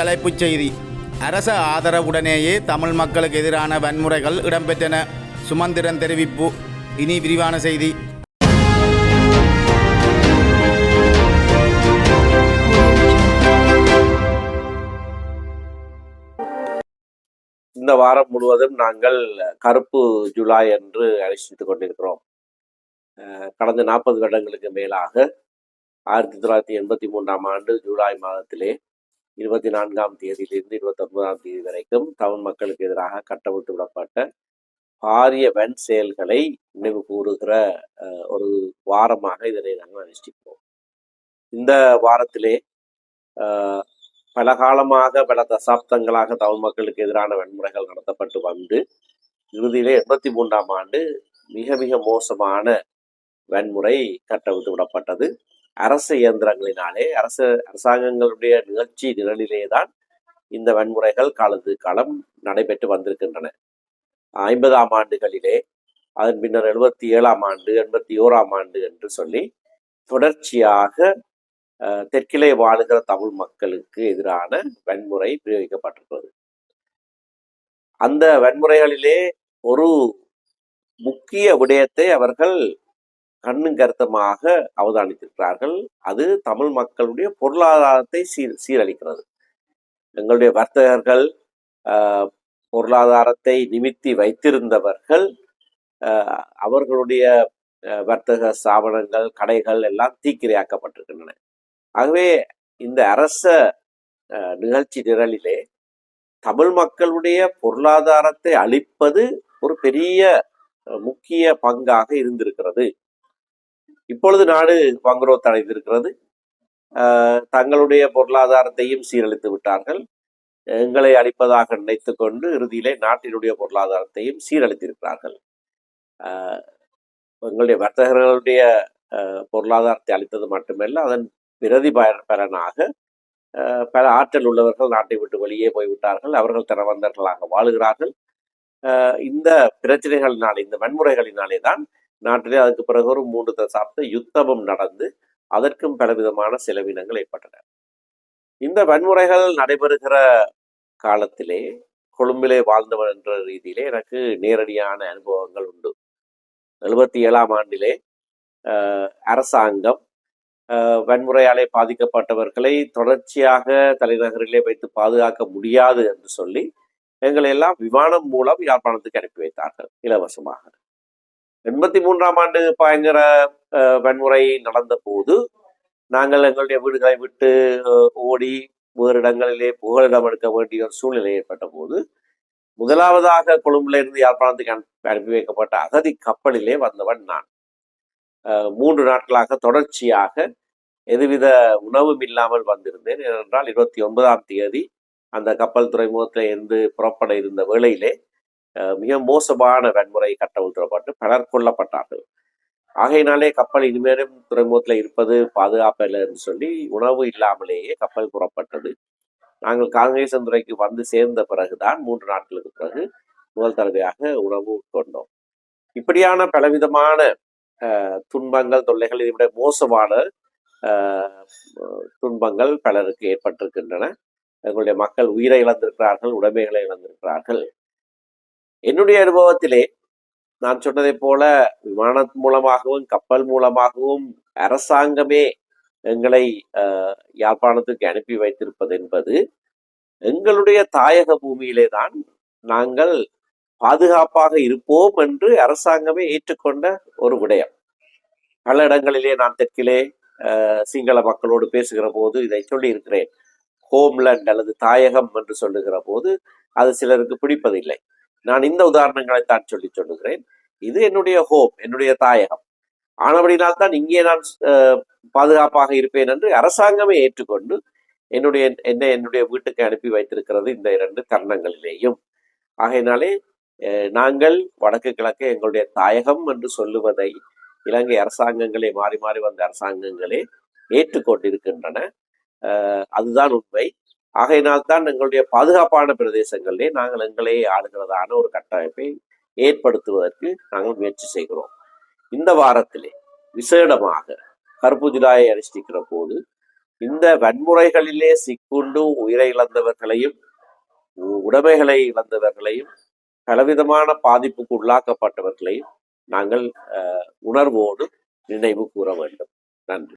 தலைப்புச் செய்தி. அரச ஆதரவுடனேயே தமிழ் மக்களுக்கு எதிரான வன்முறைகள் இடம்பெற்றன. சுமந்திரன் தெரிவிப்பு. இனி விரிவான செய்தி. இந்த வாரம் முழுவதும் நாங்கள் கருப்பு ஜூலை என்று அனுஷ்டித்துக் கொண்டிருக்கிறோம். கடந்த 40 வருடங்களுக்கு மேலாக 1983 ஆண்டு ஜூலை மாதத்திலே 24ஆம் தேதியிலிருந்து 29ஆம் தேதி வரைக்கும் தமிழ் மக்களுக்கு எதிராக கட்டவிழ்த்து விடப்பட்ட பாரிய வன் செயல்களை நினைவு கூறுகிற ஒரு வாரமாக இதனை நாங்கள் அனுஷ்டிக்கிறோம். இந்த வாரத்திலே பல காலமாக பல தசாப்தங்களாக தமிழ் மக்களுக்கு எதிரான வன்முறைகள் நடத்தப்பட்டு வந்து இறுதியிலே 83ஆம் ஆண்டு மிக மிக மோசமான வன்முறை கட்டவிழ்த்து விடப்பட்டது. அரசு இயந்திரங்களினாலே அரசாங்கங்களுடைய நிகழ்ச்சி நிரலிலே தான் இந்த வன்முறைகள் காலத்து காலம் நடைபெற்று வந்திருக்கின்றன. 50ஆம் ஆண்டுகளிலே, அதன் பின்னர் 77ஆம் ஆண்டு, 81ஆம் ஆண்டு என்று சொல்லி தொடர்ச்சியாக தெற்கிலே வாழுகிற தமிழ் மக்களுக்கு எதிரான வன்முறை பிரயோகிக்கப்பட்டிருக்கிறது. அந்த வன்முறைகளிலே ஒரு முக்கிய விடயத்தை அவர்கள் கண்ணும் கருத்தமாக அவதானித்திருக்கிறார்கள். அது தமிழ் மக்களுடைய பொருளாதாரத்தை சீரழிக்கிறது. எங்களுடைய வர்த்தகர்கள், பொருளாதாரத்தை நிமித்தி வைத்திருந்தவர்கள், அவர்களுடைய வர்த்தக ஸ்தாபனங்கள், கடைகள் எல்லாம் தீக்கிரையாக்கப்பட்டிருக்கின்றன. ஆகவே இந்த அரச நிகழ்ச்சி நிரலிலே தமிழ் மக்களுடைய பொருளாதாரத்தை அழிப்பது ஒரு பெரிய முக்கிய பங்காக இருந்திருக்கிறது. இப்பொழுது நாடு வங்குரோத்து அடைந்திருக்கிறது. தங்களுடைய பொருளாதாரத்தையும் சீரழித்து விட்டார்கள். எங்களை அழிப்பதாக நினைத்து கொண்டு இறுதியிலே நாட்டினுடைய பொருளாதாரத்தையும் சீரழித்திருக்கிறார்கள். எங்களுடைய வர்த்தகர்களுடைய பொருளாதாரத்தை அளித்தது மட்டுமல்ல, அதன் பிரதி பலனாக பல ஆற்றல் உள்ளவர்கள் நாட்டை விட்டு வெளியே போய்விட்டார்கள். அவர்கள் தனவந்தர்களாக வாழுகிறார்கள். இந்த பிரச்சனைகளினாலே, இந்த வன்முறைகளினாலே தான் நாட்டிலே அதுக்கு பிறகு ஒரு 3 தசாப்த யுத்தமும் நடந்து அதற்கும் பலவிதமான செலவினங்கள் ஏற்பட்டன. இந்த வன்முறைகள் நடைபெறுகிற காலத்திலே கொழும்பிலே வாழ்ந்தவன் என்ற ரீதியிலே எனக்கு நேரடியான அனுபவங்கள் உண்டு. 77ஆம் ஆண்டிலே அரசாங்கம் வன்முறையாலே பாதிக்கப்பட்டவர்களை தொடர்ச்சியாக தலைநகரிலே வைத்து பாதுகாக்க முடியாது என்று சொல்லி எங்களை எல்லாம் விமானம் மூலம் யாழ்ப்பாணத்துக்கு அனுப்பி வைத்தார்கள் இலவசமாக. 83ஆம் ஆண்டு பயங்கர வன்முறை நடந்த போது நாங்கள் எங்களுடைய வீடுகளை விட்டு ஓடி வேறு இடங்களிலே புகலிடம் எடுக்க வேண்டிய ஒரு சூழ்நிலை ஏற்பட்ட போது முதலாவதாக கொழும்புல இருந்து யாழ்ப்பாணத்துக்கு அனுப்பி வைக்கப்பட்ட அகதி கப்பலிலே வந்தவன் நான். 3 நாட்களாக தொடர்ச்சியாக எதுவித உணவும் இல்லாமல் வந்திருந்தேன். ஏனென்றால் 29ஆம் தேதி அந்த கப்பல் துறைமுகத்தில் இருந்து புறப்பட இருந்த வேளையிலே மிக மோசமான வன்முறை கட்டவிழ்த்திடப்பட்டு பலர் கொல்லப்பட்டார்கள். ஆகையினாலே கப்பல் இனிமேலும் துறைமுகத்தில் இருப்பது பாதுகாப்பில்லை என்று சொல்லி உணவு இல்லாமலேயே கப்பல் புறப்பட்டது. நாங்கள் காங்கேசந்துறைக்கு வந்து சேர்ந்த பிறகுதான் 3 நாட்களுக்கு பிறகு முதல் தடவையாக உணவு உட்கொண்டோம். இப்படியான பலவிதமான துன்பங்கள், தொல்லைகள், இதை விட மோசமான துன்பங்கள் பலருக்கு ஏற்பட்டிருக்கின்றன. எங்களுடைய மக்கள் உயிரை இழந்திருக்கிறார்கள், உடைமைகளை இழந்திருக்கிறார்கள். என்னுடைய அனுபவத்திலே நான் சொன்னதை போல விமானம் மூலமாகவும் கப்பல் மூலமாகவும் அரசாங்கமே எங்களை யாழ்ப்பாணத்துக்கு அனுப்பி வைத்திருப்பது என்பது எங்களுடைய தாயக பூமியிலே தான் நாங்கள் பாதுகாப்பாக இருப்போம் என்று அரசாங்கமே ஏற்றுக்கொண்ட ஒரு விடயம். பல இடங்களிலே நான் தெற்கிலே சிங்கள மக்களோடு பேசுகிற போது இதை சொல்லி இருக்கிறேன். ஹோம்லேண்ட் அல்லது தாயகம் என்று சொல்லுகிற போது அது சிலருக்கு பிடிப்பதில்லை. நான் இந்த உதாரணங்களைத்தான் சொல்லுகிறேன். இது என்னுடைய ஹோம், என்னுடைய தாயகம். ஆனபடினால் தான் இங்கே நான் பாதுகாப்பாக இருப்பேன் என்று அரசாங்கமே ஏற்றுக்கொண்டு என்னுடைய வீட்டுக்கு அனுப்பி வைத்திருக்கிறது இந்த 2 தருணங்களிலேயும். ஆகையினாலே நாங்கள் வடக்கு கிழக்கு எங்களுடைய தாயகம் என்று சொல்லுவதை இலங்கை அரசாங்கங்களே, மாறி மாறி வந்த அரசாங்கங்களே ஏற்றுக்கொண்டிருக்கின்றன. அதுதான் உண்மை. ஆகையினால்தான் எங்களுடைய பாதுகாப்பான பிரதேசங்களிலே நாங்கள் எங்களையே ஆளுகிறதான ஒரு கட்டமைப்பை ஏற்படுத்துவதற்கு நாங்கள் முயற்சி செய்கிறோம். இந்த வாரத்திலே விசேடமாக கருப்பு ஜூலையை அனுஷ்டிக்கிற போது இந்த வன்முறைகளிலே சிக்குண்டு உயிரை இழந்தவர்களையும் உடைமைகளை இழந்தவர்களையும் பலவிதமான பாதிப்புக்கு உள்ளாக்கப்பட்டவர்களையும் நாங்கள் உணர்வோடு நினைவு கூற வேண்டும். நன்றி.